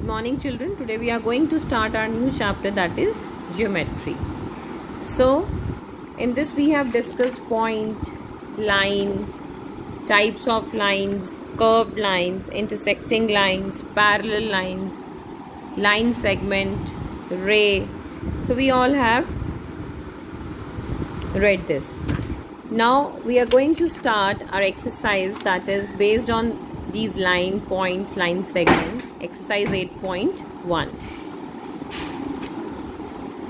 morning children. Today we are going to start our new chapter, that is geometry. So in this we have discussed point, line, types of lines, curved lines, intersecting lines, parallel lines, line segment, ray. So we all have read this. Now we are going to start our exercise that is based on these line, points, line segment. Exercise 8.1.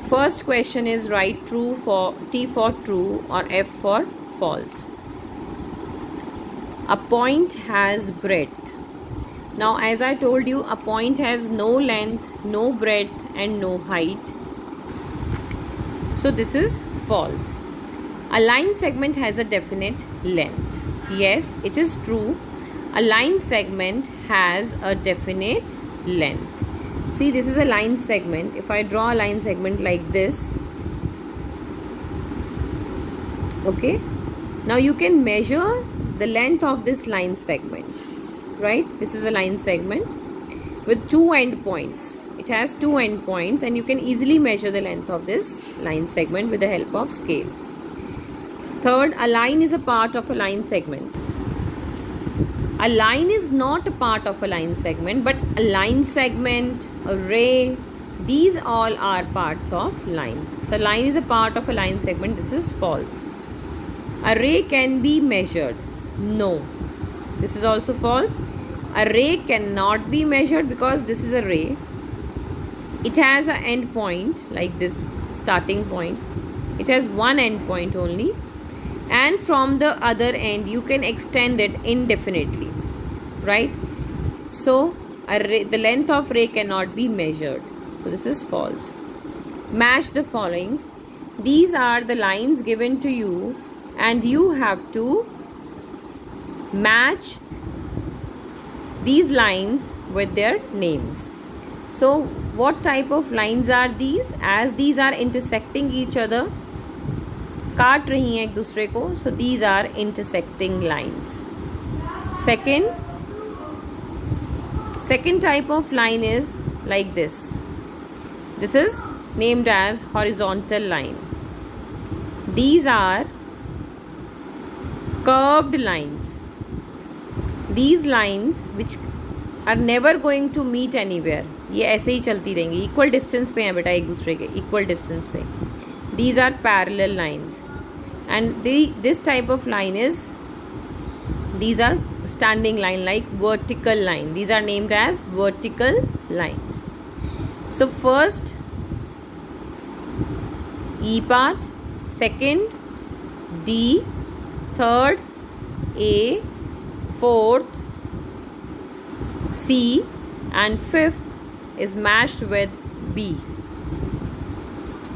First question is write true for T for true or F for false. A point has breadth. Now as I told you, a point has no length, no breadth and no height. So this is false. A line segment has a definite length. Yes, it is true. A line segment has a definite length. See, this is a line segment. If I draw a line segment like this, okay, now you can measure the length of this line segment, right? This is a line segment with two end points. It has two end points and you can easily measure the length of this line segment with the help of scale. Third, a line is a part of a line segment. A line is not a part of a line segment, but a line segment, a ray, these all are parts of line. So line is a part of a line segment. This is false. A ray can be measured. No. This is also false. A ray cannot be measured because this is a ray. It has an end point like this starting point. It has one end point only. And from the other end you can extend it indefinitely, right? So the length of ray cannot be measured. So this is false. Match the followings. These are the lines given to you and you have to match these lines with their names. So what type of lines are these? As these are intersecting each other, काट रही हैं एक दूसरे को, so these are intersecting lines. Second type of line is like this. This is named as horizontal line. These are curved lines. These lines which are never going to meet anywhere. ये ऐसे ही चलती रहेंगी, equal distance पे हैं बेटा एक दूसरे के, equal distance पे. These are parallel lines. And this type of line is, these are standing line, like vertical line. These are named as vertical lines. So first E part, second D, third A, fourth C and fifth is matched with B.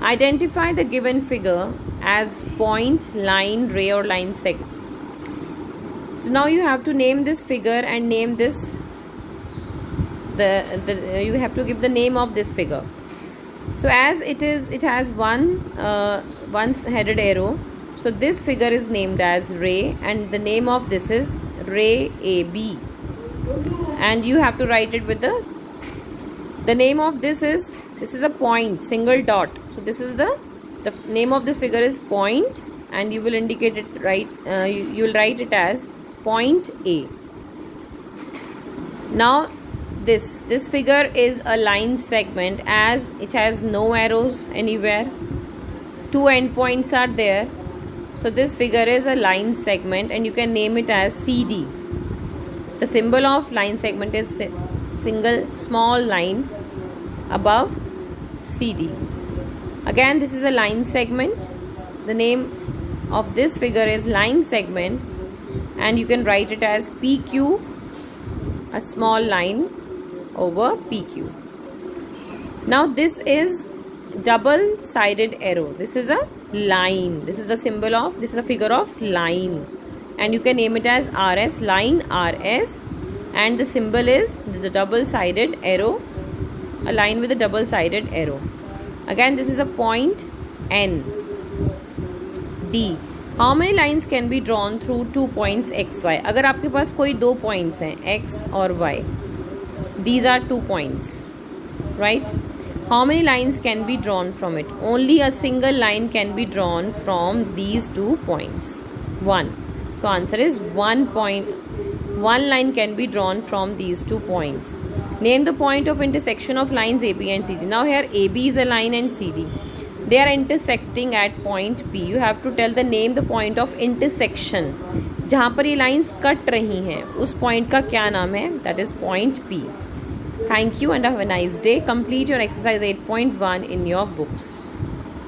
Identify the given figure as point, line, ray or line segment. So now you have to name this figure and name this, you have to give the name of this figure. So as it has one headed arrow. So this figure is named as ray and the name of this is ray AB. And you have to write it with the name of this is a point, single dot. So this is the name of this figure is point and you will indicate it right, you will write it as point A. Now this figure is a line segment as it has no arrows anywhere. Two endpoints are there. So this figure is a line segment and you can name it as CD. The symbol of line segment is single small line above CD. Again, this is a line segment. The name of this figure is line segment and you can write it as PQ, a small line over PQ. Now this is double-sided arrow. This is a line. This is the symbol of, this is a figure of line and you can name it as RS, line RS, and the symbol is the double-sided arrow, a line with a double-sided arrow. Again, this is a point N. D. How many lines can be drawn through 2 points x, y? अगर आपके पास कोई 2 points हैं x और y, these are 2 points. right? How many lines can be drawn from it? Only a single line can be drawn from these 2 points. 1. So answer is 1 point. 1 line can be drawn from these 2 points. Name the point of intersection of lines AB and CD. Now here AB is a line and CD. They are intersecting at point P. You have to tell the point of intersection. जहाँ पर ये lines cut रही हैं उस point का क्या नाम है? That is point P. Thank you and have a nice day. Complete your exercise 8.1 in your books.